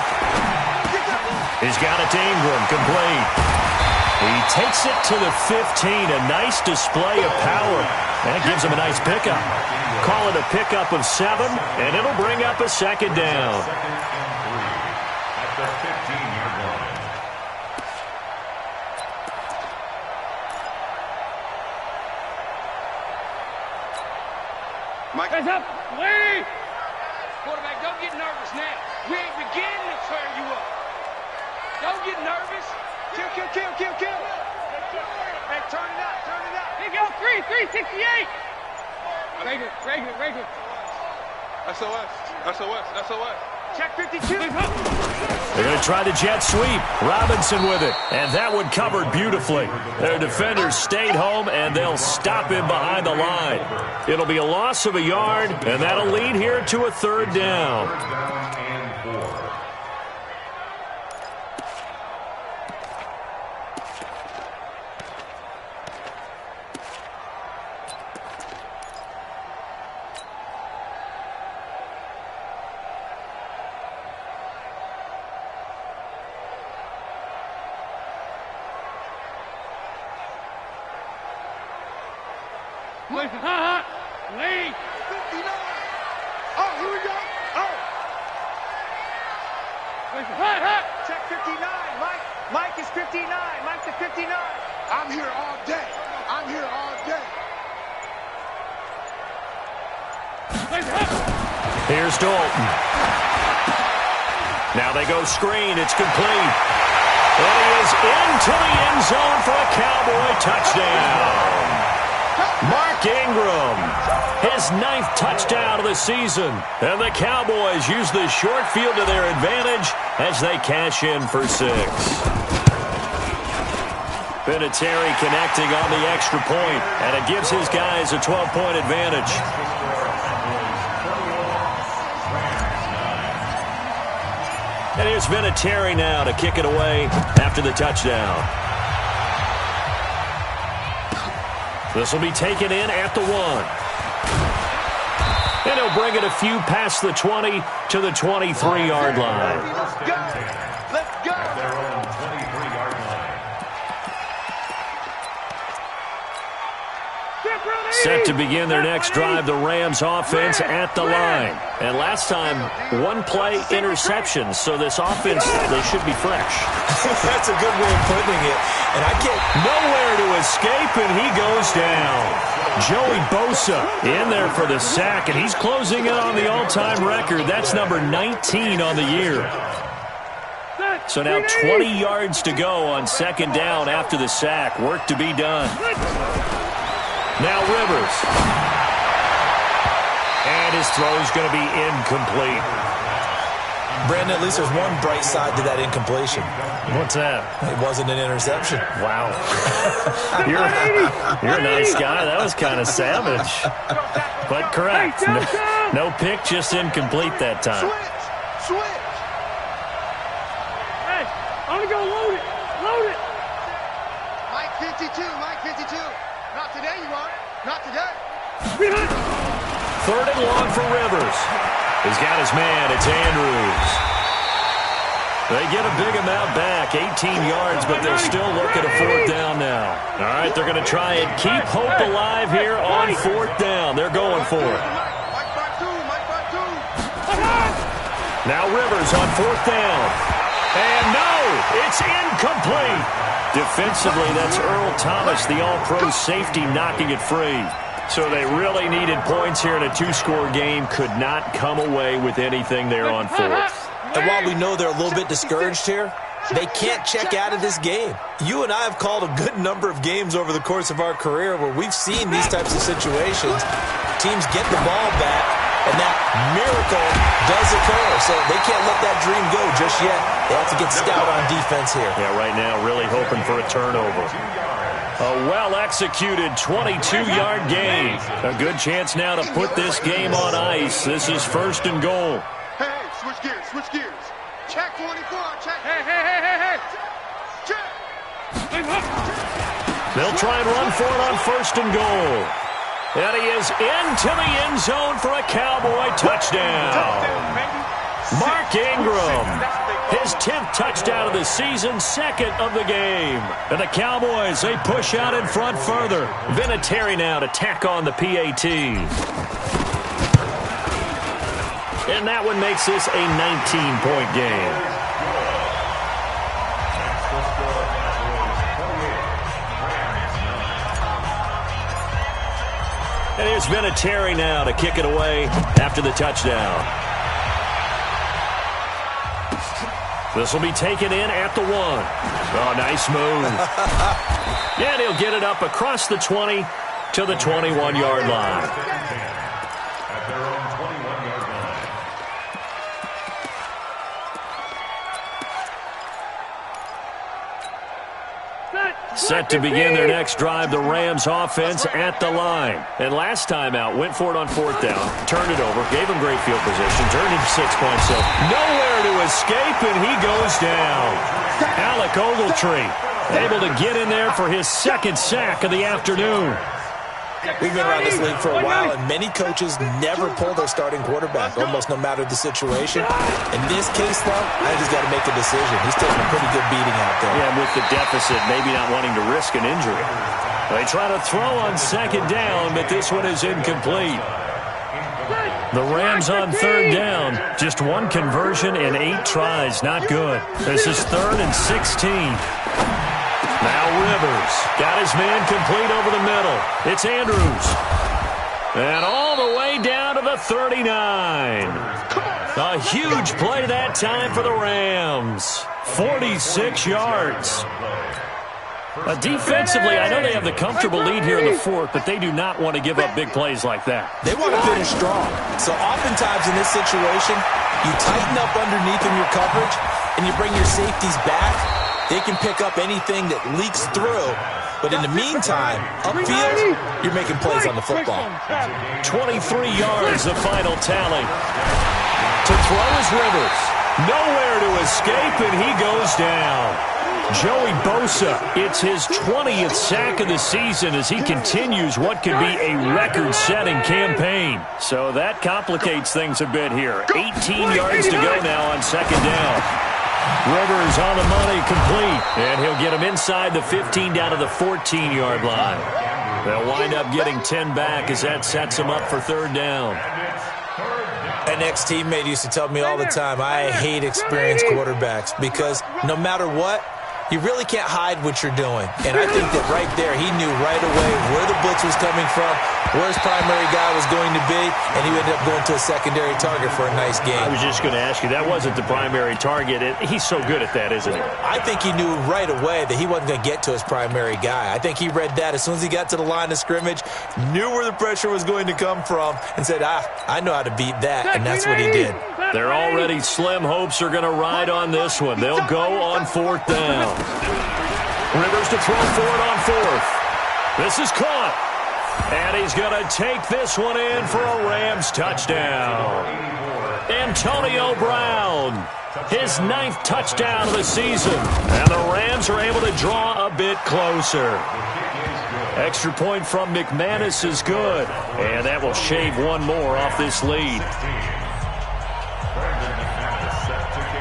He's got it to Ingram, complete. He takes it to the 15, a nice display of power. That gives him a nice pickup. Call it a pickup of 7, and it'll bring up a 2nd down. 2nd and 3 at the 15-yard line. Mike. Hands up. Lee. Quarterback, don't get nervous now. We ain't beginning to tear you up. Don't get nervous. Kill. Hey, turn it up. Here you go. 368. Regular. SOS. Check 52. Hands up. They're going to try the jet sweep. Robinson with it. And that one covered beautifully. Their defenders stayed home, and they'll stop him behind the line. It'll be a loss of a yard, and that'll lead here to a 3rd down. 3rd down and 4. Lee. 59. Oh, here we go. Oh. Hot. Check 59. Mike is 59. Mike's at 59. I'm here all day. Here's Dalton. Now they go screen. It's complete. And he is into the end zone for a Cowboy touchdown. Mark Ingram, his 9th touchdown of the season. And the Cowboys use the short field to their advantage as they cash in for 6. Vinatieri connecting on the extra point, and it gives his guys a 12-point advantage. And here's Vinatieri now to kick it away after the touchdown. This will be taken in at the 1. And he'll bring it a few past the 20 to the 23-yard line. Let's go. At their own 23-yard line. Set to begin their next drive, the Rams offense at the line. And last time, 1-play interception, so this offense, they should be fresh. That's a good way of putting it. And I can't... Nowhere to escape, and he goes down. Joey Bosa in there for the sack, and he's closing in on the all-time record. That's number 19 on the year. So now 20 yards to go on 2nd down after the sack. Work to be done. Now Rivers. And his throw's going to be incomplete. Brandon, at least there's one bright side to that incompletion. What's that? It wasn't an interception. Wow. You're a nice guy. That was kind of savage. But correct. No pick, just incomplete that time. Switch. Hey, I'm going to go load it. Load it. Mike 52. Not today, you are. Not today. Third and long for Rivers. He's got his man. It's Andrews. They get a big amount back, 18 yards, but they're still looking at fourth down now. All right, they're going to try and keep hope alive here on fourth down. They're going for it. Mike by two. Now Rivers on fourth down. And no, it's incomplete. Defensively, that's Earl Thomas, the all-pro safety, knocking it free. So they really needed points here in a two-score game. Could not come away with anything there on fourth. And while we know they're a little bit discouraged here, they can't check out of this game. You and I have called a good number of games over the course of our career where we've seen these types of situations. Teams get the ball back, and that miracle does occur. So they can't let that dream go just yet. They have to get stout on defense here. Yeah, right now really hoping for a turnover. A well-executed 22-yard gain. A good chance now to put this game on ice. This is first and goal. Hey, switch gears. Check 24, check. Hey. Check. They'll try and run for it on first and goal. And he is into the end zone for a Cowboy touchdown. Mark Ingram, his 10th touchdown of the season, second of the game. And the Cowboys, they push out in front further. Vinatieri now to tack on the PAT. And that one makes this a 19-point game. And here's Vinatieri now to kick it away after the touchdown. This will be taken in at the 1. Oh, nice move. And he'll get it up across the 20 to the 21-yard line. At their own 21-yard line. Set to begin their next drive, the Rams offense at the line. And last time out, went for it on fourth down, turned it over, gave him great field position, turned into 6 points. So nowhere to escape, and he goes down. Alec Ogletree able to get in there for his second sack of the afternoon. We've been around this league for a while, and many coaches never pull their starting quarterback, almost no matter the situation. In this case, though, I think he's got to make a decision. He's taking a pretty good beating out there. Yeah, with the deficit, maybe not wanting to risk an injury. They try to throw on second down, but this one is incomplete. The Rams on third down, just one conversion and 8 tries. Not good. This is 3rd and 16. Now Rivers got his man complete over the middle. It's Andrews. And all the way down to the 39. A huge play that time for the Rams. 46 yards. Defensively, I know they have the comfortable lead here in the fourth, but they do not want to give up big plays like that. They want to finish strong. So oftentimes in this situation, you tighten up underneath in your coverage, and you bring your safeties back. They can pick up anything that leaks through. But in the meantime, upfield, you're making plays on the football. 23 yards, the final tally. To throw is Rivers. Nowhere to escape, and he goes down. Joey Bosa, it's his 20th sack of the season as he continues what could be a record-setting campaign. So that complicates things a bit here. 18 yards to go now on second down. Rivers on the money, complete. And he'll get him inside the 15 down to the 14-yard line. They'll wind up getting 10 back as that sets him up for third down. An ex-teammate used to tell me all the time, I hate experienced quarterbacks because no matter what, You really can't hide what you're doing. And I think that right there, he knew right away where the blitz was coming from, where his primary guy was going to be, and he ended up going to a secondary target for a nice game. I was just going to ask you, that wasn't the primary target. He's so good at that, isn't he? I think he knew right away that he wasn't going to get to his primary guy. I think he read that as soon as he got to the line of scrimmage, knew where the pressure was going to come from, and said, I know how to beat that, and that's what he did. Their already slim hopes are going to ride on this one. They'll go on 4th down. Rivers to throw for it on 4th. This is caught. And he's going to take this one in for a Rams touchdown. Antonio Brown, his 9th touchdown of the season. And the Rams are able to draw a bit closer. Extra point from McManus is good. And that will shave one more off this lead.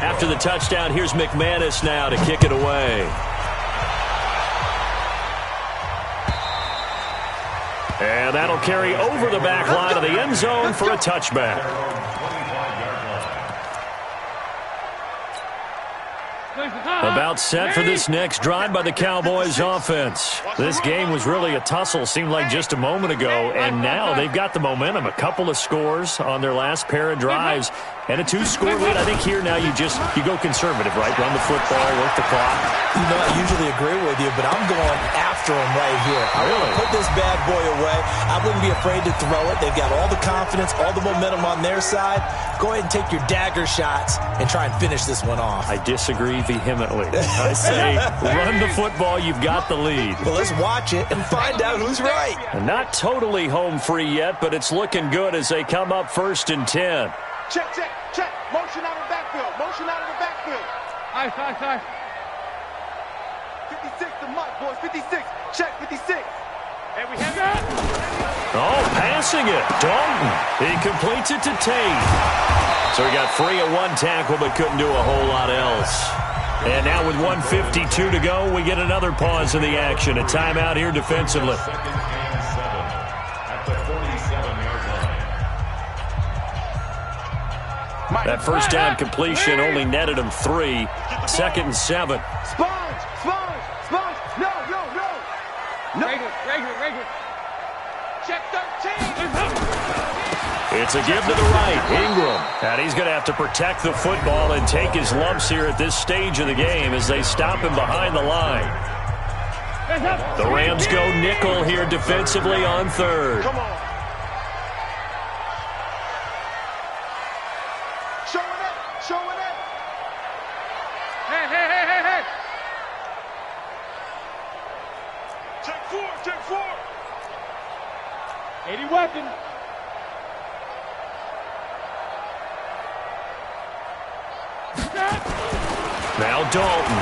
After the touchdown, here's McManus now to kick it away. And that'll carry over the back line of the end zone for a touchback. About set for this next drive by the Cowboys offense. This game was really a tussle, seemed like just a moment ago, and now they've got the momentum. A couple of scores on their last pair of drives, and a 2-score lead. I think here now you go conservative, right? Run the football, work the clock. You know, I usually agree with you, but I'm going after him right here. I want to put this bad boy away. I wouldn't be afraid to throw it. They've got all the confidence, all the momentum on their side. Go ahead and take your dagger shots and try and finish this one off. I disagree vehemently. I say run the football. You've got the lead. Well, let's watch it and find out who's right. Not totally home free yet, but it's looking good as they come up 1st and 10. Check, check, check. Motion out of the backfield. Motion out of the backfield. High. 56 to Mike, boys. 56. Check, 56. And we have that. Oh, passing it. Dalton. He completes it to Tate. So he got free of one tackle but couldn't do a whole lot else. And now with 1:52 to go, we get another pause in the action. A timeout here defensively. Second and 7 at the 47-yard line. That first down completion only netted him 3. 2nd and 7. Sponge. No. Regular. Check 13. It's a give to the right. Ingram. And he's going to have to protect the football and take his lumps here at this stage of the game as they stop him behind the line. The Rams go nickel here defensively on 3rd. Come on. Showing it. Hey. Check 4. 80 weapon. Now Dalton.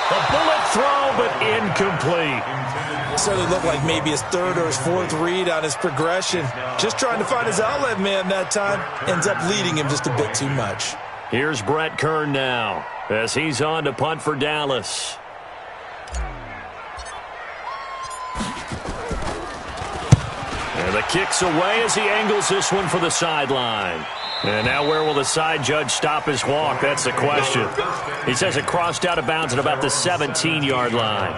A bullet throw, but incomplete. Certainly looked like maybe his 3rd or his 4th read on his progression. Just trying to find his outlet man that time. Ends up leading him just a bit too much. Here's Brett Kern now as he's on to punt for Dallas. And the kick's away as he angles this one for the sideline. And now where will the side judge stop his walk? That's the question. He says it crossed out of bounds at about the 17-yard line.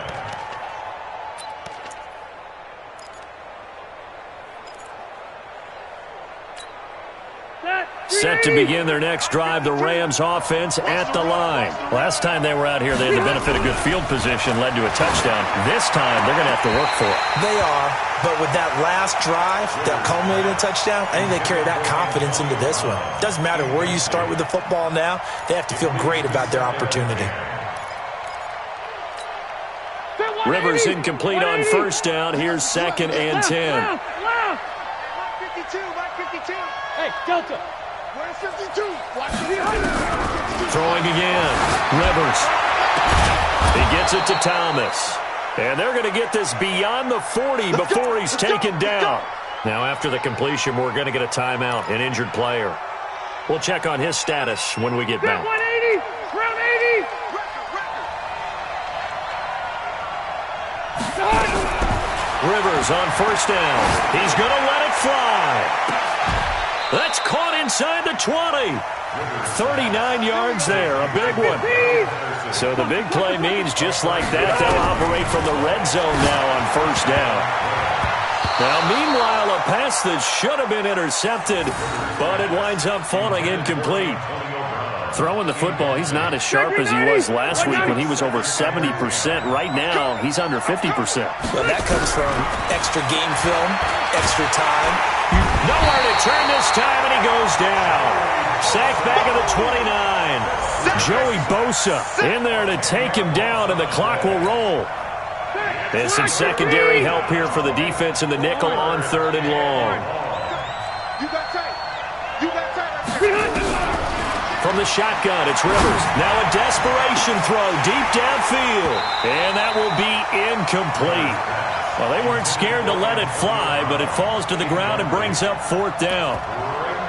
Set to begin their next drive, the Rams offense at the line. Last time they were out here, they had the benefit of good field position, led to a touchdown. This time, they're going to have to work for it. They are, but with that last drive that culminated in a touchdown, I think they carry that confidence into this one. Doesn't matter where you start with the football now, they have to feel great about their opportunity. Rivers incomplete on 1st down. Here's 2nd and 10. 152. Hey, Delta. Where's 52? Throwing again. Rivers. He gets it to Thomas. And they're going to get this beyond the 40 before he's taken down. Now after the completion, we're going to get a timeout, an injured player. We'll check on his status when we get back. 180. Round 80. Rivers on 1st down. He's going to let it fly. That's caught inside the 20. 39 yards there, a big one. So the big play means just like that, they'll operate from the red zone now on first down. Now, meanwhile, a pass that should have been intercepted, but it winds up falling incomplete. Throwing the football, he's not as sharp as he was last week when he was over 70%. Right now, he's under 50%. Well, that comes from extra game film, extra time. Nowhere to turn this time, and he goes down. Sacked back at the 29. Joey Bosa in there to take him down, and the clock will roll. There's some secondary help here for the defense in the nickel on 3rd and long. You got tight. You got tight. From the shotgun, it's Rivers. Now a desperation throw deep downfield. And that will be incomplete. Well, they weren't scared to let it fly, but it falls to the ground and brings up 4th down.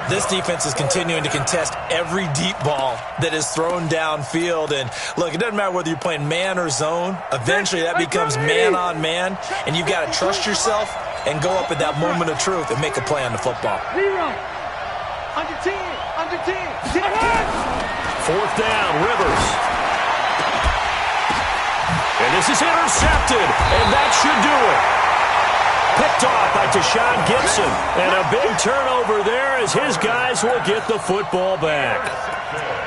This defense is continuing to contest every deep ball that is thrown downfield. And, look, it doesn't matter whether you're playing man or zone. Eventually, that becomes man-on-man, and you've got to trust yourself and go up at that moment of truth and make a play on the football. Rerun. Under 10. Under 10. 4th down, Rivers. And this is intercepted, and that should do it. Picked off by Tashaun Gibson. And a big turnover there as his guys will get the football back.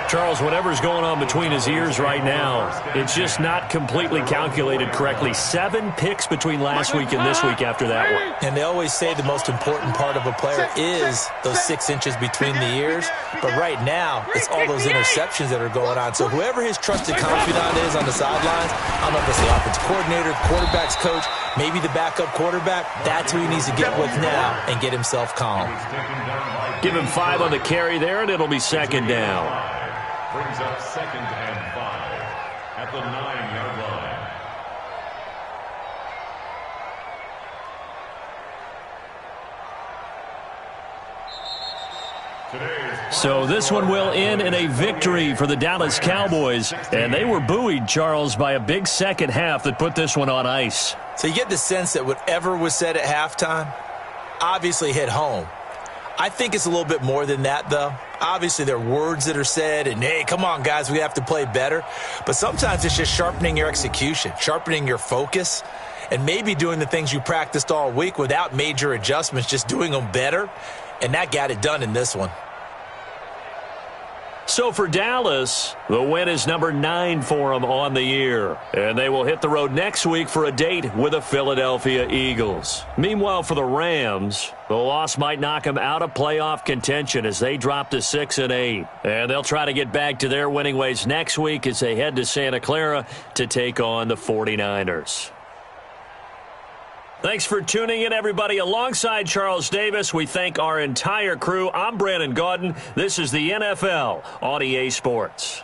Charles, whatever's going on between his ears right now, it's just not completely calculated correctly. 7 picks between last week and this week after that one. And they always say the most important part of a player is those 6 inches between the ears. But right now, it's all those interceptions that are going on. So whoever his trusted confidant is on the sidelines, I don't know if it's the offensive coordinator, quarterback's coach, maybe the backup quarterback, that's who he needs to get with now and get himself calm. Give him 5 on the carry there, and it'll be 2nd down. Brings up 2nd and 5 at the 9-yard line. So this one will end in a victory for the Dallas Cowboys. And they were buoyed, Charles, by a big second half that put this one on ice. So you get the sense that whatever was said at halftime obviously hit home. I think it's a little bit more than that, though. Obviously, there are words that are said, and, hey, come on, guys, we have to play better. But sometimes it's just sharpening your execution, sharpening your focus, and maybe doing the things you practiced all week without major adjustments, just doing them better. And that got it done in this one. So for Dallas, the win is number 9 for them on the year. And they will hit the road next week for a date with the Philadelphia Eagles. Meanwhile, for the Rams, the loss might knock them out of playoff contention as they drop to 6-8. And they'll try to get back to their winning ways next week as they head to Santa Clara to take on the 49ers. Thanks for tuning in, everybody. Alongside Charles Davis, we thank our entire crew. I'm Brandon Gaudin. This is the NFL on EA Sports.